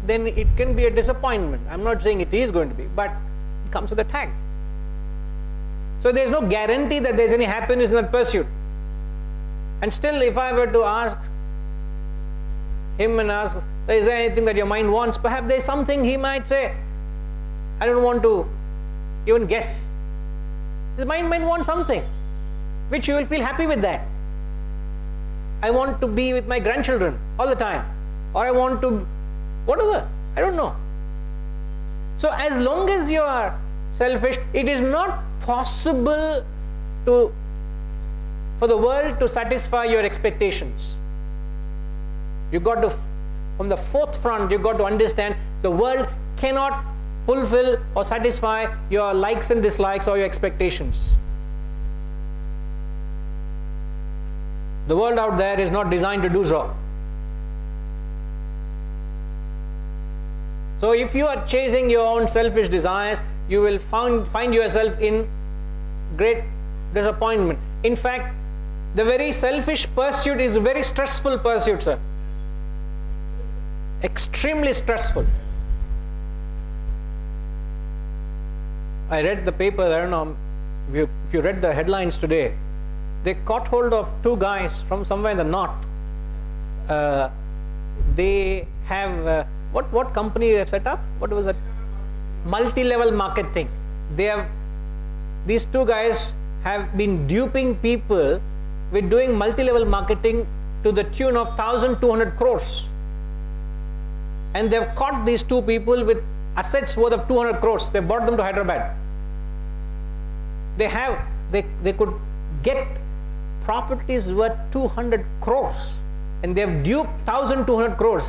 then it can be a disappointment. I'm not saying it is going to be, but it comes with a tag. So there's no guarantee that there's any happiness in that pursuit. And still, if I were to ask him and ask, is there anything that your mind wants? Perhaps there's something he might say, I don't want to even guess. His mind might want something, which you will feel happy with that. I want to be with my grandchildren all the time. Or I want to, whatever, I don't know. So as long as you are selfish, it is not possible for the world to satisfy your expectations. You got to, from the fourth front, you got to understand the world cannot fulfill or satisfy your likes and dislikes or your expectations. The world out there is not designed to do so. So if you are chasing your own selfish desires, you will find yourself in great disappointment. In fact, the very selfish pursuit is a very stressful pursuit, sir. Extremely stressful. I read the paper, I don't know if you read the headlines today. They caught hold of two guys from somewhere in the north. They have, what company they have set up? What was it? Multi-level marketing. These two guys have been duping people with doing multi-level marketing to the tune of 1,200 crores. And they've caught these two people with assets worth of 200 crores. They brought them to Hyderabad. They could get properties worth 200 crores. And they've duped 1,200 crores.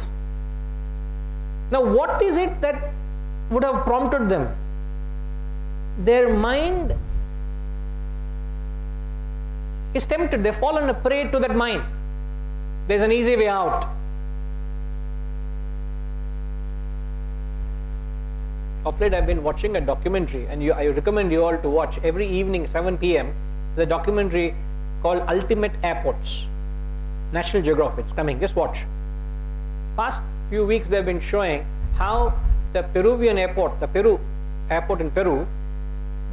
Now what is it that would have prompted them? Their mind is tempted. They've fallen a prey to that mind. There's an easy way out. Of late I've been watching a documentary, and I recommend you all to watch every evening 7 p.m. the documentary called Ultimate Airports. National Geographic, it's coming, just watch. Past few weeks they've been showing how the Peruvian airport, the Peru airport in Peru,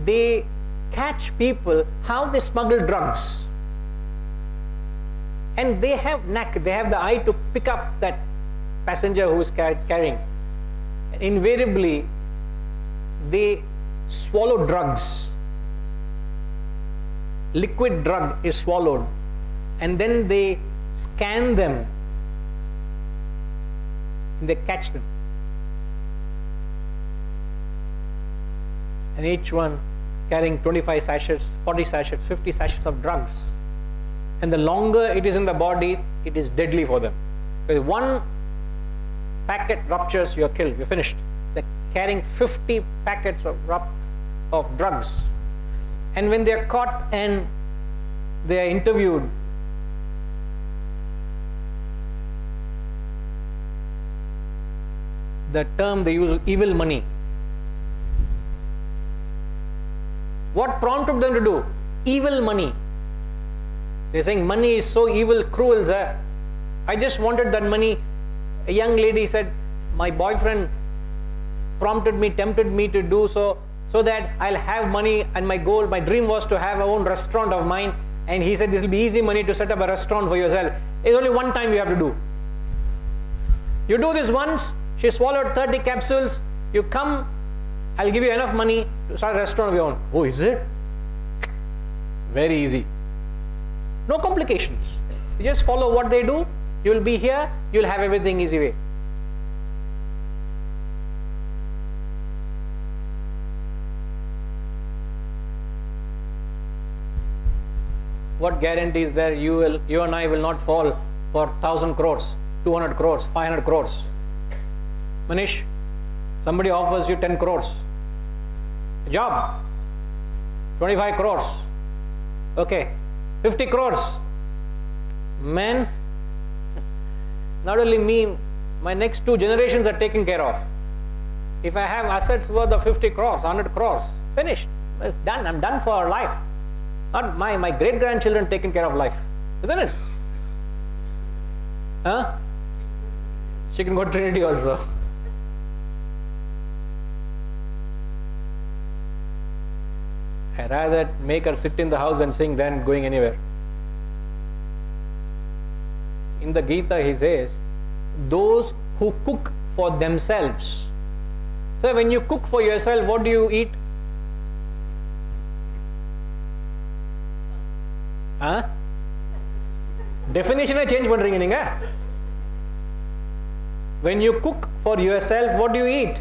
they catch people, how they smuggle drugs. And they have the eye to pick up that passenger who is carrying. Invariably, they swallow drugs. Liquid drug is swallowed, and then they scan them and they catch them. And each one carrying 25 sachets, 40 sachets, 50 sachets of drugs. And the longer it is in the body, it is deadly for them. Because one packet ruptures, you're killed, you're finished. They're carrying 50 packets of drugs. And when they're caught and they are interviewed, the term they use, evil money. What prompted them to do? Evil money. They're saying money is so evil, cruel, sir. I just wanted that money. A young lady said, my boyfriend prompted me, tempted me to do so that I'll have money, and my goal, my dream was to have my own restaurant of mine. And he said, this will be easy money to set up a restaurant for yourself. It's only one time you have to do. You do this once, she swallowed 30 capsules, you come, I'll give you enough money to start a restaurant of your own. Oh, is it? Very easy. No complications. You just follow what they do, you will be here, you will have everything easy way. What guarantee is there you and I will not fall for 1,000 crores, 200 crores, 500 crores? Manish, somebody offers you 10 crores. A job, 25 crores. Okay, 50 crores. Man, not only me, my next 2 generations are taken care of. If I have assets worth of 50 crores, 100 crores, finished. Done. I'm done for life. Not my great-grandchildren taking care of life. Isn't it? Huh? She can go to Trinity also. I rather make her sit in the house and sing than going anywhere. In the Gita he says, those who cook for themselves. So when you cook for yourself, what do you eat? Huh? Definition change pandringa neenga. When you cook for yourself, what do you eat?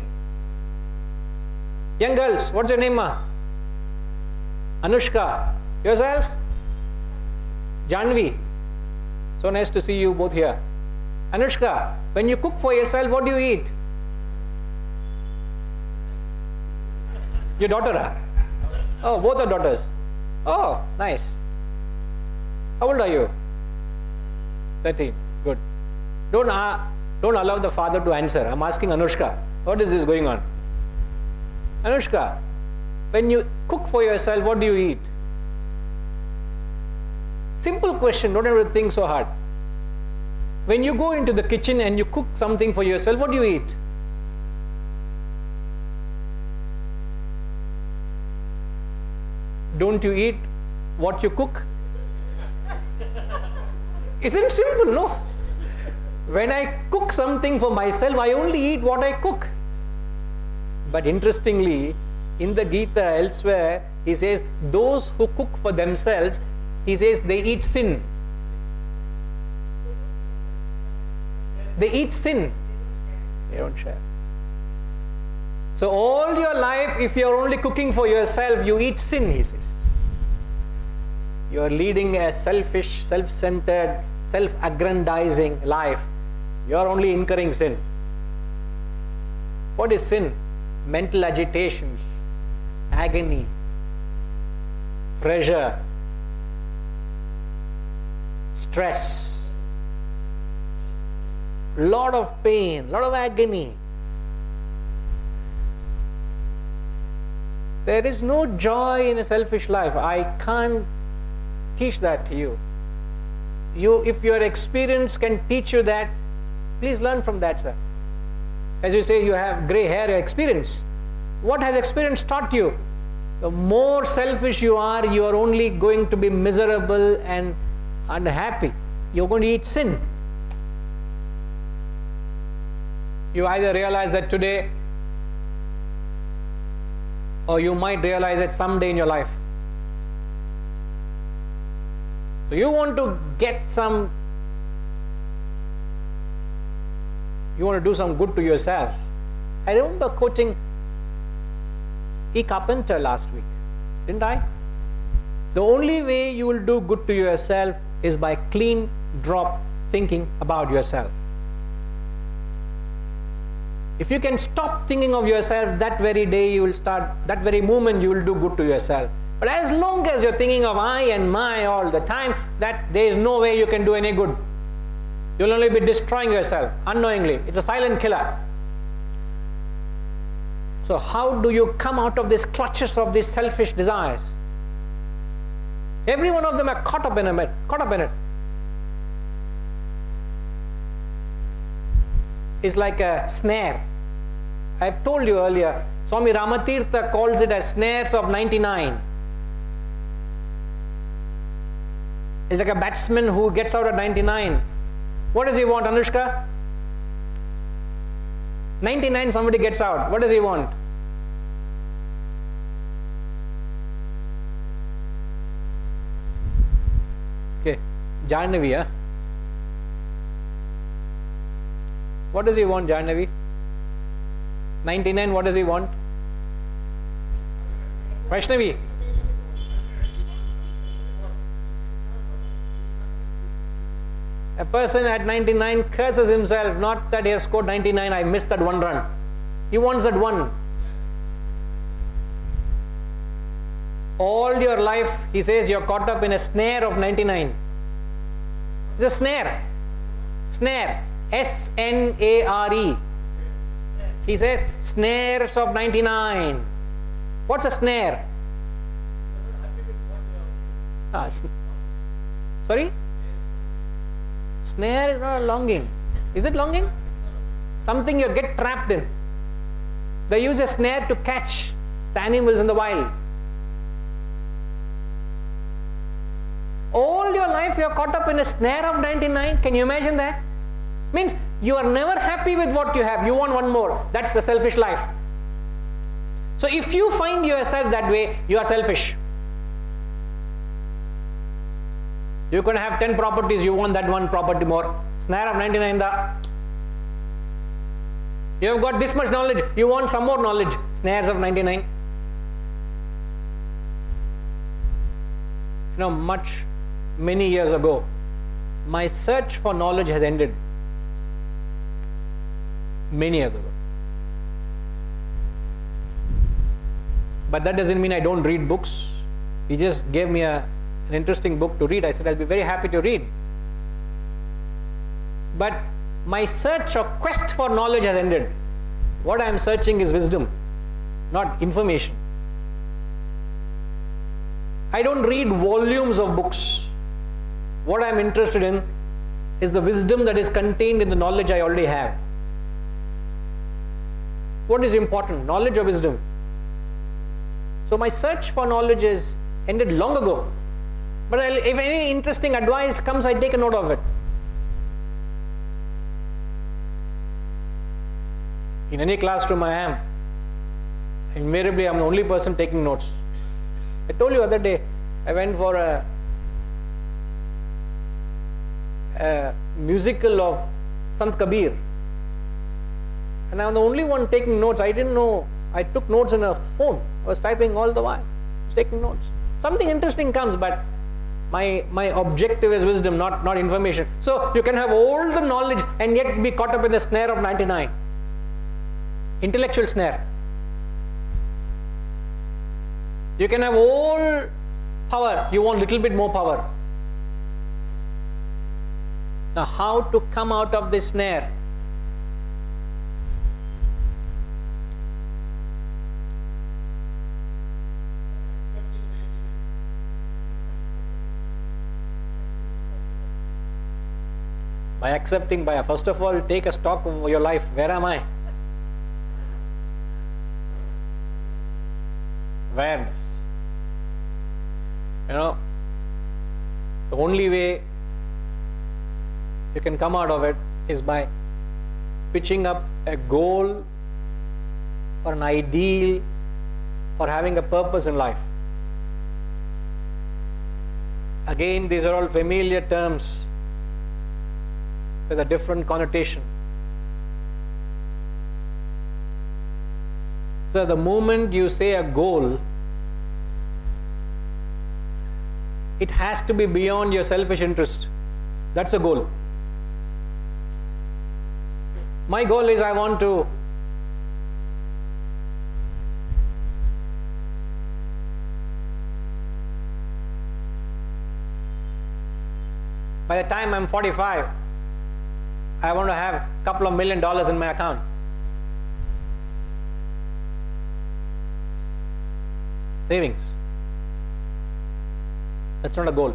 Young girls, what's your name, ma? Anushka. Yourself? Janvi. So nice to see you both here. Anushka, when you cook for yourself, what do you eat? Your daughter? Oh, both are daughters. Oh, nice. How old are you? 13. Good. Don't allow the father to answer. I'm asking Anushka. What is this going on? Anushka, when you cook for yourself, what do you eat? Simple question. Don't have to think so hard. When you go into the kitchen and you cook something for yourself, what do you eat? Don't you eat what you cook? Isn't it simple, no? When I cook something for myself, I only eat what I cook. But interestingly, in the Gita elsewhere, he says, those who cook for themselves, he says they eat sin. They eat sin. They don't share. So all your life, if you are only cooking for yourself, you eat sin, he says. You are leading a selfish, self-centered, self-aggrandizing life. You are only incurring sin. What is sin? Mental agitations, agony, pressure, stress, lot of pain, lot of agony. There is no joy in a selfish life. I can't teach that to you. If your experience can teach you that, please learn from that, sir. As you say, you have grey hair, your experience. What has experience taught you? The more selfish you are only going to be miserable and unhappy. You're going to eat sin. You either realize that today, or you might realize it someday in your life. So you want to get some, you want to do some good to yourself. I remember quoting E. Carpenter last week, didn't I? The only way you will do good to yourself is by clean drop thinking about yourself. If you can stop thinking of yourself, that very day you will start, that very moment you will do good to yourself. But as long as you're thinking of I and my all the time, that there is no way you can do any good. You'll only be destroying yourself unknowingly. It's a silent killer. So how do you come out of these clutches of these selfish desires? Every one of them are caught up in it. It's like a snare. I've told you earlier, Swami Ramatirtha calls it as snares of 99. It's like a batsman who gets out at 99. What does he want, Anushka? 99 somebody gets out. What does he want? Okay, Jahnavi, huh? What does he want, Jahnavi? 99, what does he want? Vaishnavi? A person at 99 curses himself, not that he has scored 99, I missed that one run. He wants that one. All your life, he says, you're caught up in a snare of 99. It's a snare. Snare. S-N-A-R-E. He says, snares of 99. What's a snare? Sorry? Snare is not a longing. Is it longing? Something you get trapped in. They use a snare to catch the animals in the wild. your life you are caught up in a snare of 99. Can you imagine that? Means you are never happy with what you have. You want one more. That's a selfish life. So if you find yourself that way, you are selfish. You can have 10 properties, you want that one property more. Snare of 99 da. You have got this much knowledge, you want some more knowledge. Snares of 99. You know, many years ago, my search for knowledge has ended. Many years ago. But that doesn't mean I don't read books. He just gave me an interesting book to read. I said, I'll be very happy to read. But my search or quest for knowledge has ended. What I am searching is wisdom, not information. I don't read volumes of books. What I am interested in is the wisdom that is contained in the knowledge I already have. What is important, knowledge or wisdom? So my search for knowledge is ended long ago. But if any interesting advice comes, I take a note of it. In any classroom I am, invariably I am the only person taking notes. I told you the other day, I went for a musical of Sant Kabir. And I am the only one taking notes. I didn't know. I took notes in a phone. I was typing all the while. I was taking notes. Something interesting comes, but my objective is wisdom, not information. So you can have all the knowledge and yet be caught up in the snare of 99. Intellectual snare. You can have all power. You want little bit more power. Now how to come out of this snare? By accepting, first of all, take a stock of your life. Where am I? Awareness. You know, the only way you can come out of it is by pitching up a goal or an ideal or having a purpose in life. Again, these are all familiar terms with a different connotation. So the moment you say a goal, it has to be beyond your selfish interest. That's a goal. My goal is I want to by the time I'm 45, I want to have a couple of $1 million in my account. Savings. That's not a goal.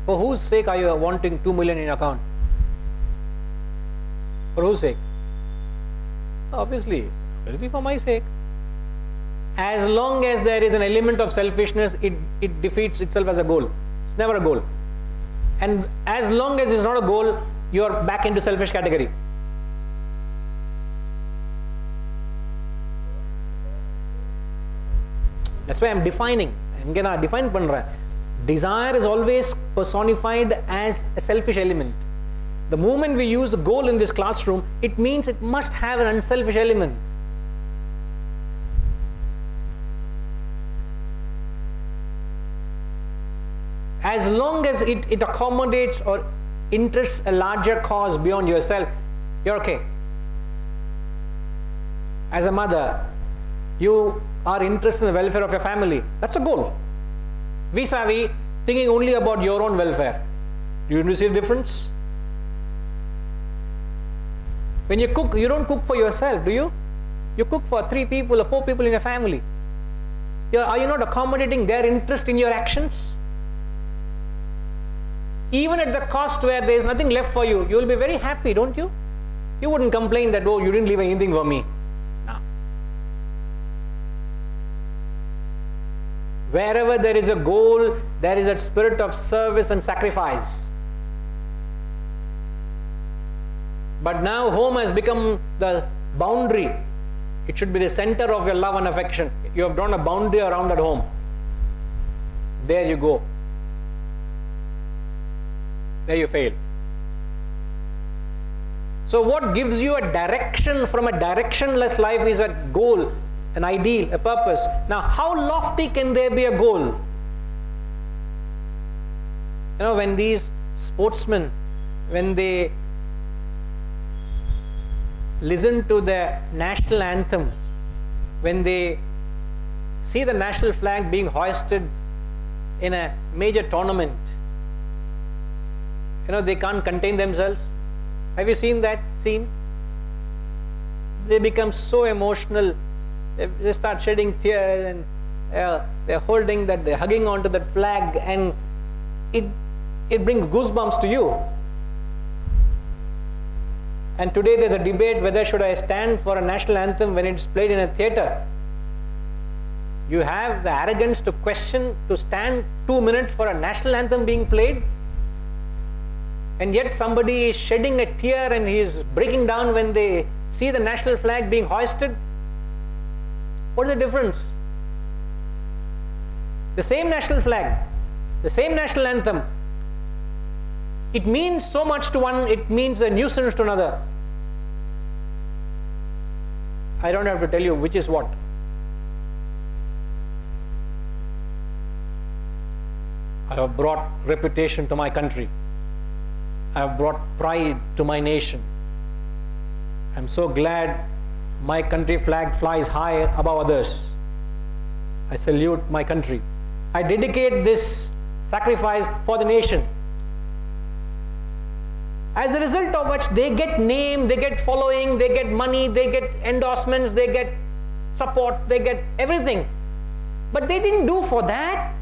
For whose sake are you wanting 2 million in your account? For whose sake? Obviously for my sake. As long as there is an element of selfishness, it defeats itself as a goal. It's never a goal. And as long as it's not a goal, you are back into selfish category. That's why I'm defining. Desire is always personified as a selfish element. The moment we use a goal in this classroom, it means it must have an unselfish element. As long as it accommodates or interests a larger cause beyond yourself, you're okay. As a mother, you are interested in the welfare of your family. That's a goal. Vis-a-vis thinking only about your own welfare. Do you see the difference? When you cook, you don't cook for yourself, do you? You cook for 3 people or 4 people in your family. Are you not accommodating their interest in your actions? Even at the cost where there is nothing left for you, you will be very happy, don't you? You wouldn't complain that, oh, you didn't leave anything for me. No. Wherever there is a goal, there is a spirit of service and sacrifice. But now home has become the boundary. It should be the center of your love and affection. You have drawn a boundary around that home. There you go. There you fail. So what gives you a direction from a directionless life is a goal, an ideal, a purpose. Now how lofty can there be a goal? You know, when these sportsmen, when they listen to the national anthem, when they see the national flag being hoisted in a major tournament, you know, they can't contain themselves. Have you seen that scene? They become so emotional. They start shedding tears, and they're holding that, they're hugging onto that flag, and it brings goosebumps to you. And today there's a debate whether should I stand for a national anthem when it's played in a theatre. You have the arrogance to question, to stand 2 minutes for a national anthem being played, and yet somebody is shedding a tear and he is breaking down when they see the national flag being hoisted. What is the difference? The same national flag, the same national anthem, it means so much to one, it means a nuisance to another. I don't have to tell you which is what. I have brought reputation to my country. I have brought pride to my nation. I'm so glad my country flag flies high above others. I salute my country. I dedicate this sacrifice for the nation. As a result of which they get name, they get following, they get money, they get endorsements, they get support, they get everything. But they didn't do for that.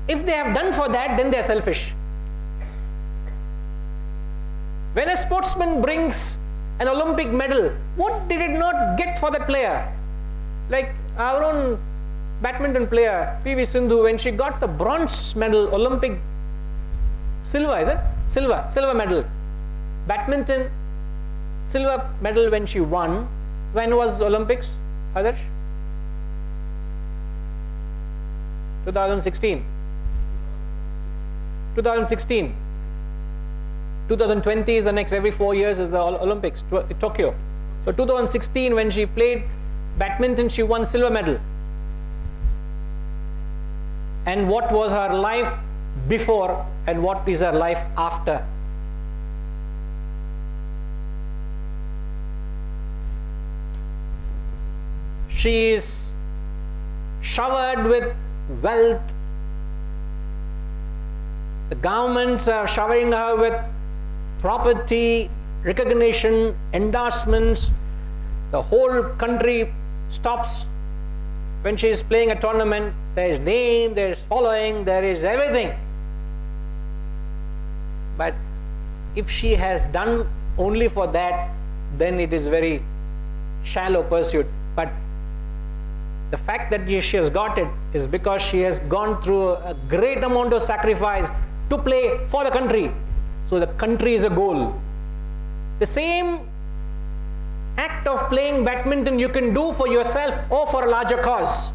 If they have done for that, then they are selfish. When a sportsman brings an Olympic medal, what did it not get for the player? Like our own badminton player, PV Sindhu, when she got the bronze medal, Olympic silver, is it? Silver medal. Badminton, silver medal when she won. When was Olympics, Adarsh? 2016. 2016. 2020 is the next, every 4 years is the Olympics, Tokyo. So 2016, when she played badminton, she won silver medal. And what was her life before and what is her life after? She is showered with wealth. The governments are showering her with property, recognition, endorsements. The whole country stops when she is playing a tournament. There is name, there is following, there is everything. But if she has done only for that, then it is very shallow pursuit. But the fact that she has got it is because she has gone through a great amount of sacrifice to play for the country. So the country is a goal. The same act of playing badminton you can do for yourself or for a larger cause.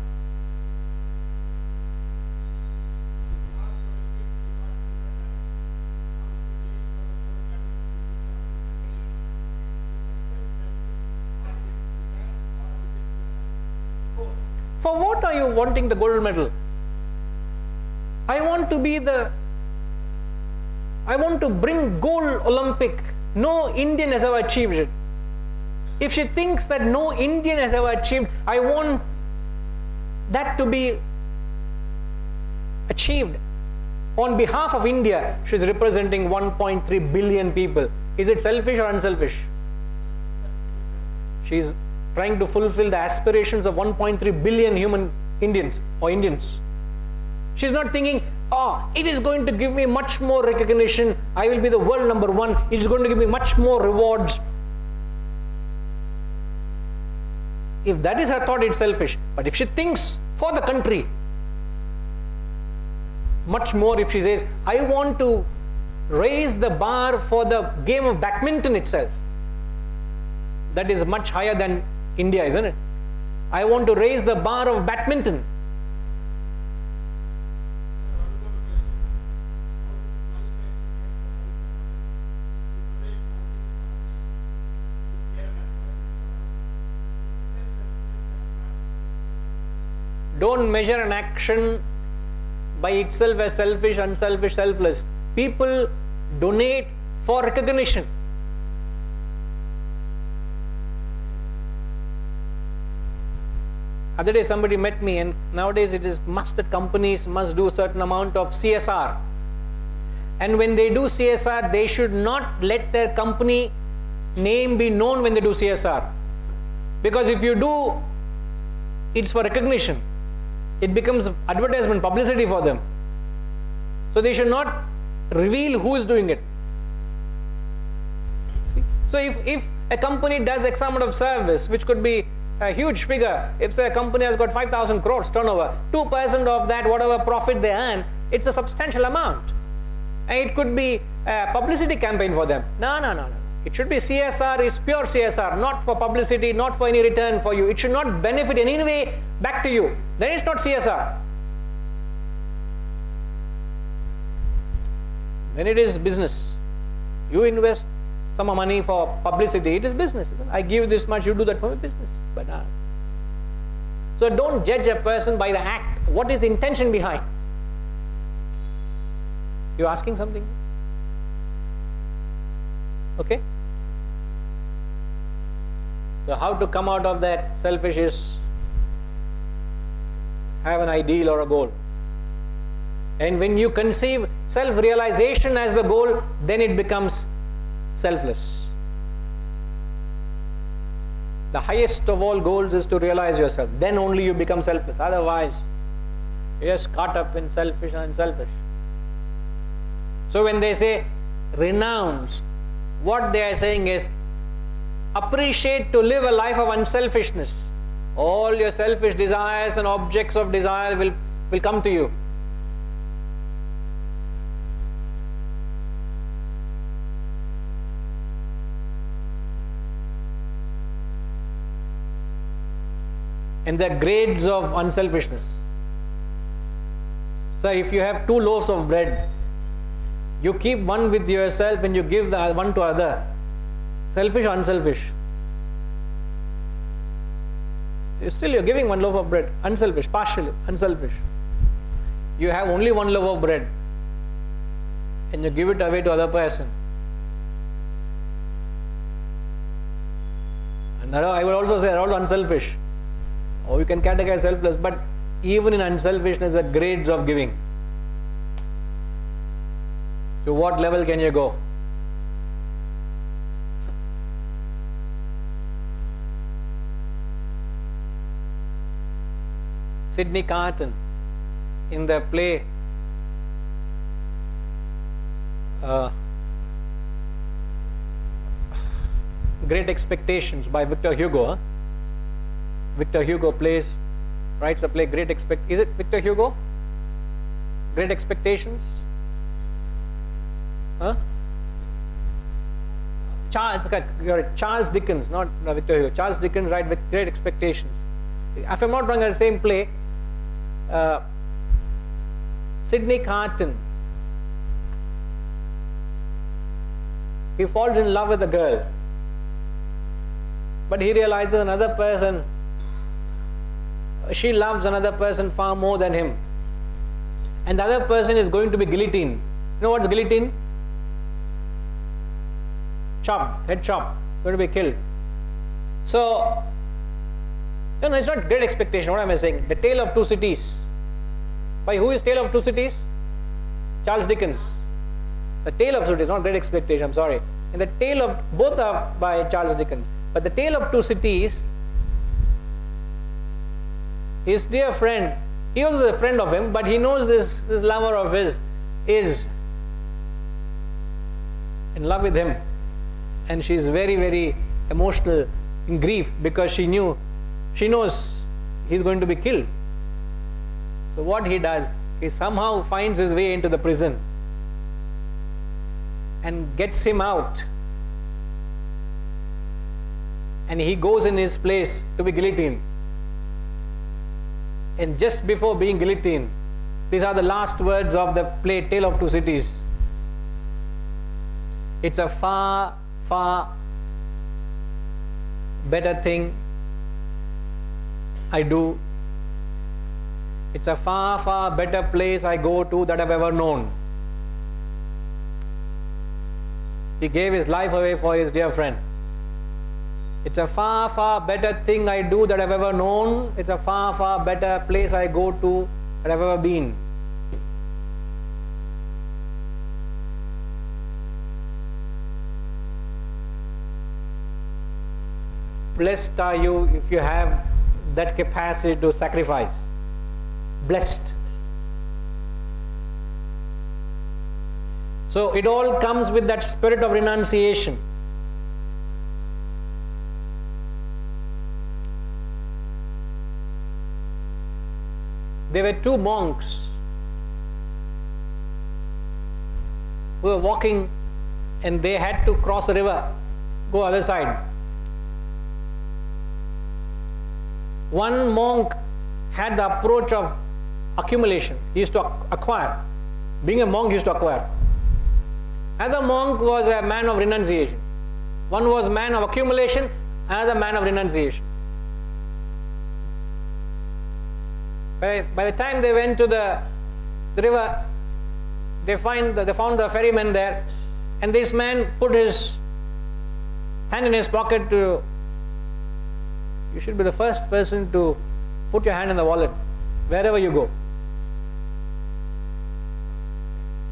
For what are you wanting the gold medal? I want to bring gold Olympic. No Indian has ever achieved it. If she thinks that no Indian has ever achieved, I want that to be achieved. On behalf of India, she is representing 1.3 billion people. Is it selfish or unselfish? She is trying to fulfill the aspirations of 1.3 billion human Indians or Indians. She is not thinking, oh, it is going to give me much more recognition. I will be the world #1. It is going to give me much more rewards. If that is her thought, it's selfish. But if she thinks for the country, much more if she says, I want to raise the bar for the game of badminton itself. That is much higher than India, isn't it? I want to raise the bar of badminton. Don't measure an action by itself as selfish, unselfish, selfless. People donate for recognition. Other day somebody met me, and nowadays it is must that companies must do a certain amount of CSR. And when they do CSR, they should not let their company name be known when they do CSR. Because if you do, it's for recognition. It becomes advertisement, publicity for them. So they should not reveal who is doing it. See? So if a company does X amount of service, which could be a huge figure, if say a company has got 5,000 crores turnover, 2% of that, whatever profit they earn, it's a substantial amount. And it could be a publicity campaign for them. No. It should be CSR, is pure CSR, not for publicity, not for any return for you. It should not benefit in any way back to you. Then it's not CSR. Then it is business. You invest some money for publicity, it is business. Isn't it? I give you this much, you do that for my business. But so don't judge a person by the act. What is the intention behind? You asking something? Okay? So how to come out of that selfish is have an ideal or a goal. And when you conceive self-realization as the goal, then it becomes selfless. The highest of all goals is to realize yourself. Then only you become selfless. Otherwise, you're just caught up in selfish and unselfish. So when they say renounce, what they are saying is appreciate to live a life of unselfishness. All your selfish desires and objects of desire will come to you. And there are grades of unselfishness. So if you have 2 loaves of bread, you keep one with yourself and you give the one to other. Selfish or unselfish? You're giving 1 loaf of bread. Unselfish, partially unselfish. You have only 1 loaf of bread and you give it away to other person. And I would also say also unselfish. Or you can categorize selfless, but even in unselfishness there are grades of giving. To what level can you go? Sidney Carton, in the play Great Expectations by Victor Hugo. Victor Hugo writes a play, is it Victor Hugo? Great Expectations? Charles Dickens, not Victor Hugo. Charles Dickens writes Great Expectations. If I'm not wrong, the same play, Sidney Carton, he falls in love with a girl, but he realizes another person, she loves another person far more than him, and the other person is going to be guillotined. You know what's guillotine? Chopped, head chopped, going to be killed. So no, it's not Great Expectation. What am I saying? The Tale of Two Cities. By who is Tale of Two Cities? Charles Dickens. The Tale of Two Cities, not Great Expectation, I'm sorry. And the Tale of, both are by Charles Dickens. But the Tale of Two Cities, his dear friend, he also is a friend of him, but he knows this lover of his is in love with him. And she is very, very emotional, in grief, because she knows he's going to be killed. So what he does, He somehow finds his way into the prison and gets him out. And he goes in his place to be guillotined. And just before being guillotined, these are the last words of the play Tale of Two Cities. It's a far, far better thing I do. It's a far, far better place I go to that I've ever known. He gave his life away for his dear friend. It's a far, far better thing I do that I've ever known. It's a far, far better place I go to that I've ever been. Blessed are you if you have that capacity to sacrifice. Blessed. So it all comes with that spirit of renunciation. There were two monks who were walking and they had to cross a river, go other side. One monk had the approach of accumulation. He used to acquire. Being a monk, he used to acquire. Another monk was a man of renunciation. One was man of accumulation, another man of renunciation. By the time they went to the river, they found the ferryman there, and this man put his hand in his pocket to. You should be the first person to put your hand in the wallet wherever you go.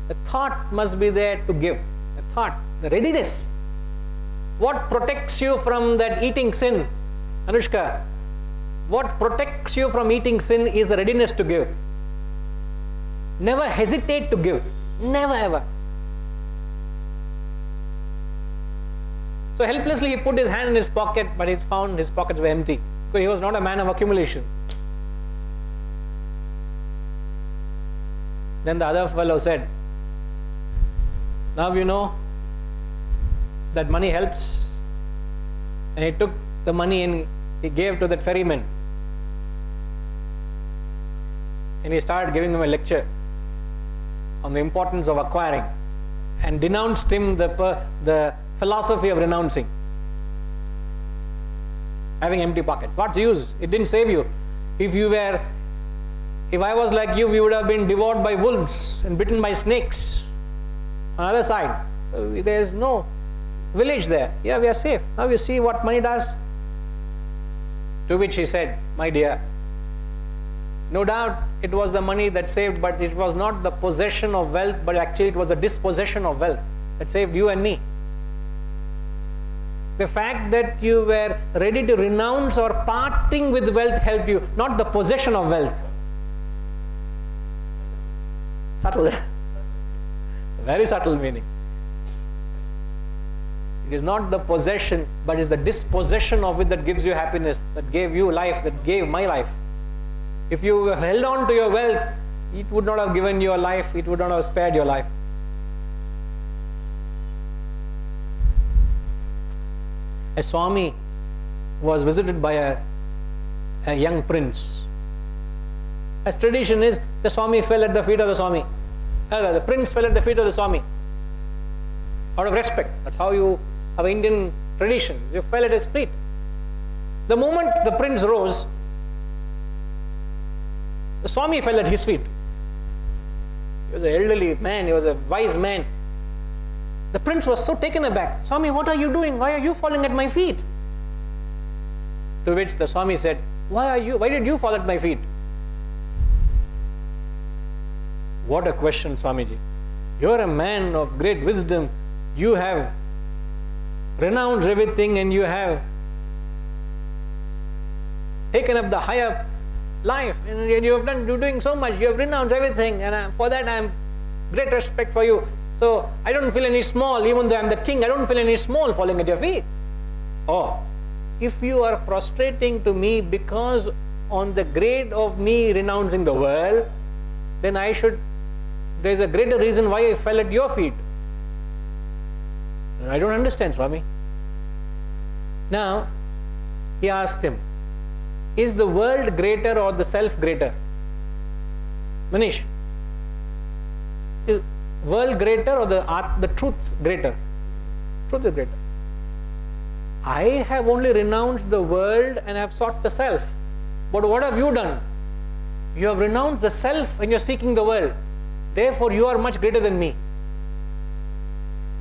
The thought must be there to give. The thought, the readiness. What protects you from that eating sin, Anushka? What protects you from eating sin is the readiness to give. Never hesitate to give. Never ever. So helplessly he put his hand in his pocket, but he found his pockets were empty. Because he was not a man of accumulation. Then the other fellow said, now you know that money helps. And he took the money and he gave to that ferryman. And he started giving him a lecture on the importance of acquiring and denounced him the philosophy of renouncing. Having empty pockets. What's the use? It didn't save you. If I was like you, we would have been devoured by wolves and bitten by snakes. On the other side, there is no village there. Yeah, we are safe. Now you see what money does. To which he said, my dear, no doubt it was the money that saved, but it was not the possession of wealth, but actually it was the dispossession of wealth that saved you and me. The fact that you were ready to renounce or parting with wealth helped you, not the possession of wealth. Subtle. Very subtle meaning. It is not the possession, but it is the dispossession of it that gives you happiness, that gave you life, that gave my life. If you held on to your wealth, it would not have given you a life, it would not have spared your life. A Swami was visited by a young prince. As tradition is, the Swami fell at the feet of the Swami. The prince fell at the feet of the Swami. Out of respect. That's how you have Indian tradition. You fell at his feet. The moment the prince rose, the Swami fell at his feet. He was an elderly man, he was a wise man. The prince was so taken aback. Swami, what are you doing? Why are you falling at my feet? To which the Swami said, why did you fall at my feet? What a question, Swamiji. You're a man of great wisdom. You have renounced everything and you have taken up the higher life. And you're doing so much. You have renounced everything. And for that I am great respect for you. So I don't feel any small, even though I'm the king, I don't feel any small falling at your feet. Oh, if you are prostrating to me because on the grade of me renouncing the world, then there's a greater reason why I fell at your feet. I don't understand, Swami. Now, he asked him, is the world greater or the self greater? Manish, is world greater or the truth greater? Truth is greater. I have only renounced the world and have sought the self. But what have you done? You have renounced the self and you are seeking the world. Therefore, you are much greater than me.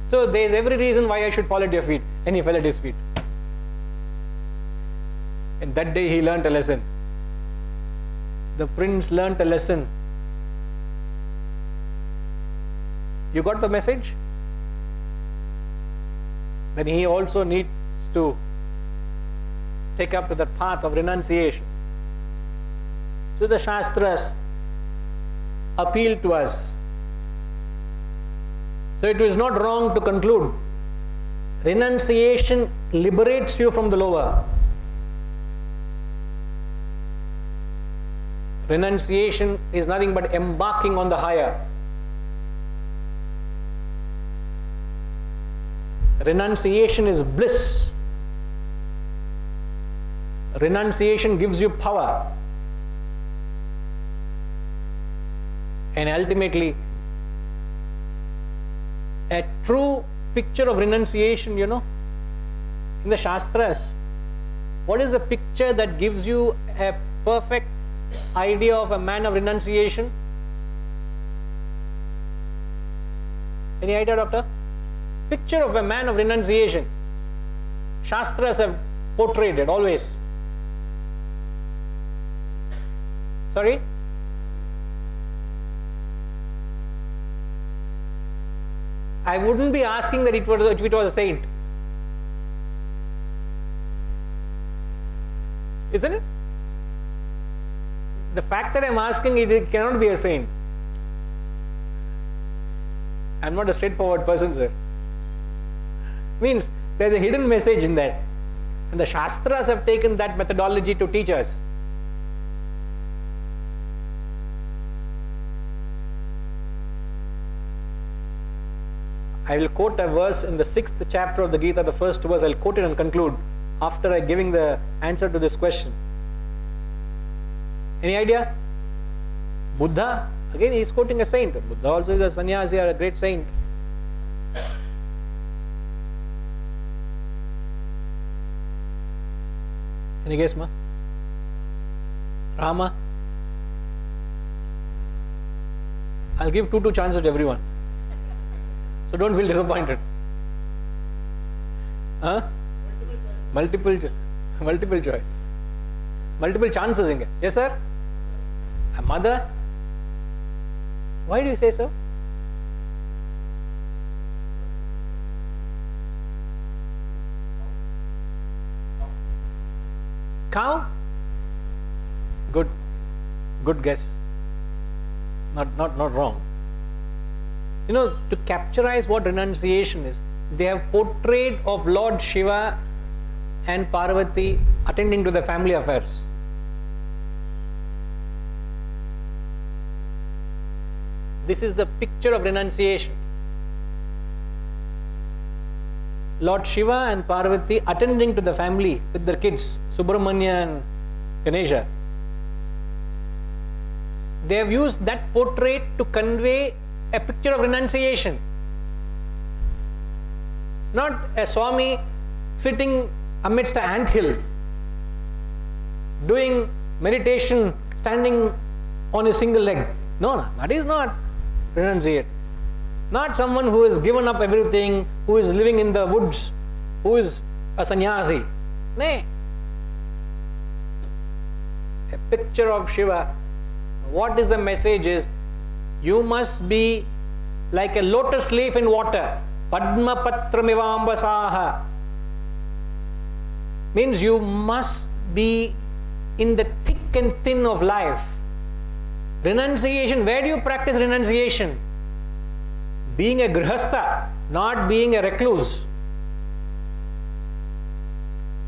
So there is every reason why I should fall at your feet. And he fell at his feet. And that day he learnt a lesson. The prince learnt a lesson. You got the message? Then he also needs to take up to the path of renunciation. So the Shastras appeal to us. So it is not wrong to conclude renunciation liberates you from the lower. Renunciation is nothing but embarking on the higher. Renunciation is bliss. Renunciation gives you power. And ultimately, a true picture of renunciation, in the Shastras, what is the picture that gives you a perfect idea of a man of renunciation? Any idea, doctor? Picture of a man of renunciation. Shastras have portrayed it always. Sorry? I wouldn't be asking that if it was a saint. Isn't it? The fact that I'm asking it cannot be a saint. I'm not a straightforward person, sir. Means there's a hidden message in that. And the Shastras have taken that methodology to teach us. I will quote a verse in the 6th chapter of the Gita, the first verse. I'll quote it and conclude after giving the answer to this question. Any idea? Buddha, again he is quoting a saint. Buddha also is a sannyasi or a great saint. Any guess, ma? Rama? I'll give two chances to everyone. So don't feel disappointed. Huh? Multiple choices. Multiple chances. Yes, sir? A mother? Why do you say so? Cow? Good guess. Not wrong. To capturize what renunciation is, they have portrayed of Lord Shiva and Parvati attending to the family affairs. This is the picture of renunciation. Lord Shiva and Parvati attending to the family with their kids, Subramanya and Ganesha. They have used that portrait to convey a picture of renunciation. Not a Swami sitting amidst an anthill, doing meditation, standing on a single leg. No, that is not renunciate. Not someone who has given up everything, who is living in the woods, who is a sannyasi. Nay. A picture of Shiva. What is the message is, you must be like a lotus leaf in water. Padma patramivambasaha. Means you must be in the thick and thin of life. Renunciation, where do you practice renunciation? Being a grihastha, not being a recluse.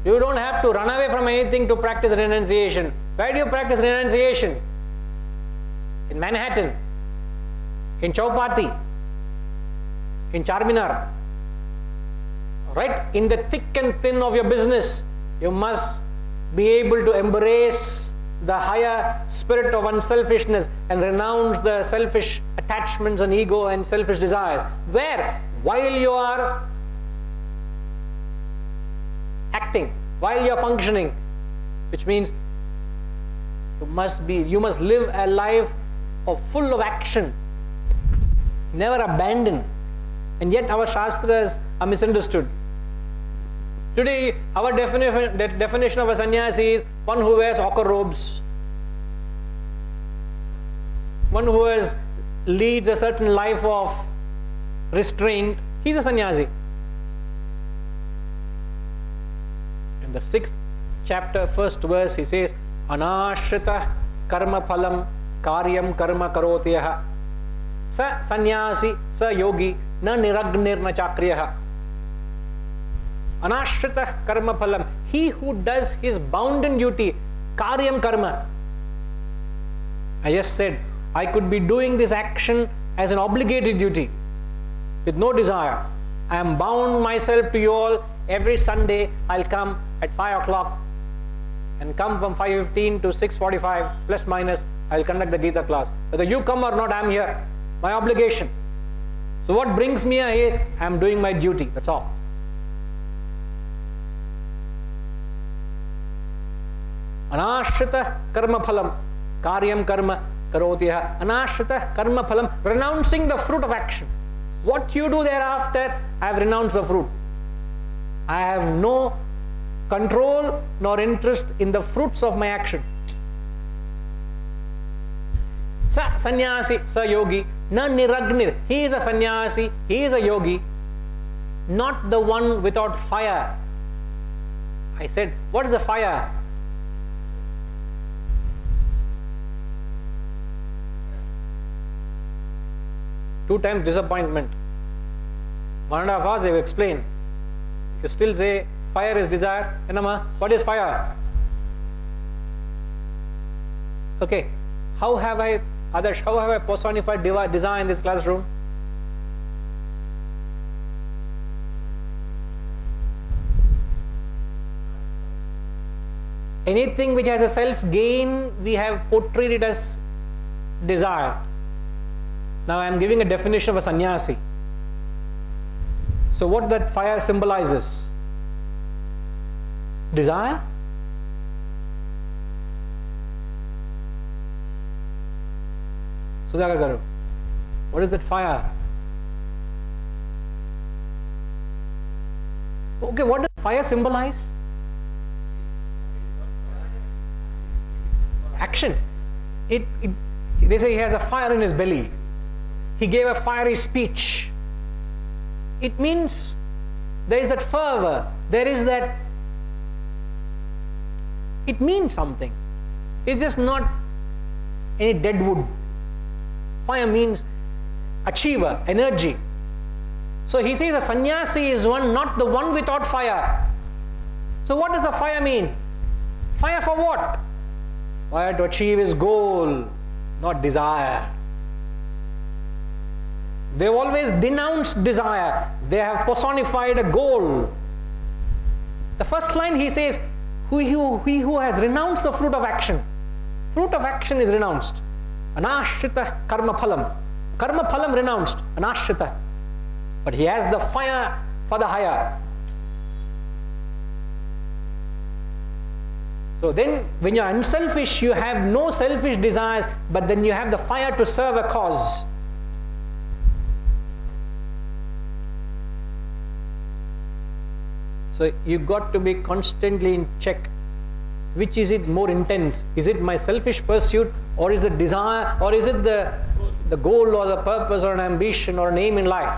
You don't have to run away from anything to practice renunciation. Where do you practice renunciation? In Manhattan. in Chowpatty, in Charminar, right? In the thick and thin of your business, you must be able to embrace the higher spirit of unselfishness and renounce the selfish attachments and ego and selfish desires. Where? While you are acting, while you are functioning, which means you must live a life full of action, never abandon. And yet our Shastras are misunderstood. Today, our definition of a sannyasi is one who wears ochre robes, one who leads a certain life of restraint. He's a sannyasi. In the 6th chapter, 1st verse, he says, Anashrita karma phalam karyam karma karotiyah sa sannyasi sa yogi na niragnir na chakriyah. Anashrita karma phalam, he who does his bounden duty, karyam karma. I just said, I could be doing this action as an obligated duty with no desire. I am bound myself to you all. Every Sunday I'll come at 5 o'clock and come from 5:15 to 6:45 plus minus. I'll conduct the Gita class. Whether you come or not, I'm here. My obligation. So what brings me here? I'm doing my duty. That's all. Anashrita karma phalam karyam karma karotiyah. Anashrita karma phalam, renouncing the fruit of action. What you do thereafter, I have renounced the fruit. I have no control nor interest in the fruits of my action. Sa sannyasi, sa yogi, na niragnir. He is a sannyasi, he is a yogi, not the one without fire. I said, what is the fire? Two times disappointment. 1.5 hours they have explained. You still say fire is desire. Enama, what is fire? Okay, how have I personified desire in this classroom? Anything which has a self-gain, we have portrayed it as desire. Now I am giving a definition of a sannyasi. So what that fire symbolizes? Desire? Sudhakar Garu, what is that fire? Okay, what does fire symbolize? Action. They say he has a fire in his belly. He gave a fiery speech. It means there is that fervor, there is that, it means something. It's just not any dead wood. Fire means achiever, energy. So he says a sannyasi is one, not the one without fire. So what does a fire mean? Fire for what? Fire to achieve his goal, not desire. They've always denounced desire. They have personified a goal. The first line he says, he who has renounced the fruit of action. Fruit of action is renounced. Anashrita karma phalam. Karma phalam renounced. Anashrita. But he has the fire for the higher. So then when you are unselfish, you have no selfish desires, but then you have the fire to serve a cause. So you got to be constantly in check. Which is it more intense? Is it my selfish pursuit, or is it desire, or is it the goal or the purpose or an ambition or an aim in life?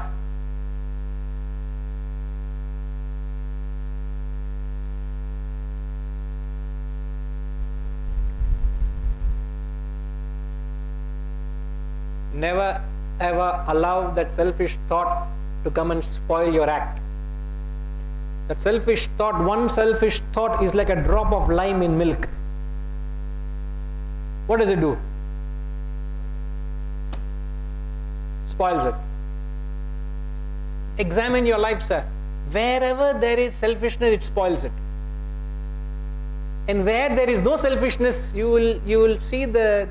Never ever allow that selfish thought to come and spoil your act. That selfish thought, one selfish thought is like a drop of lime in milk. What does it do? spoils it. Examine your life, sir. Wherever there is selfishness, it spoils it. And where there is no selfishness, you will see the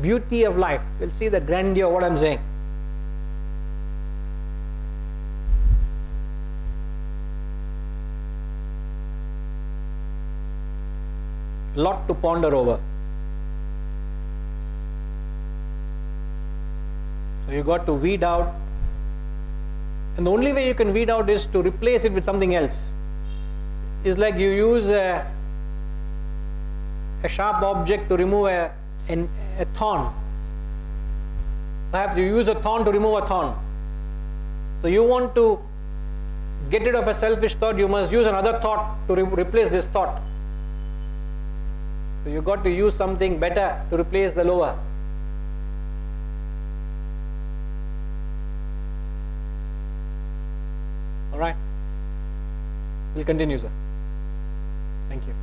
beauty of life. You'll see the grandeur of what I'm saying. Lot to ponder over. So you got to weed out, and the only way you can weed out is to replace it with something else. It's like you use a sharp object to remove a thorn. Perhaps you use a thorn to remove a thorn. So you want to get rid of a selfish thought, you must use another thought to replace this thought. So you got to use something better to replace the lower. All right. We'll continue, sir. Thank you.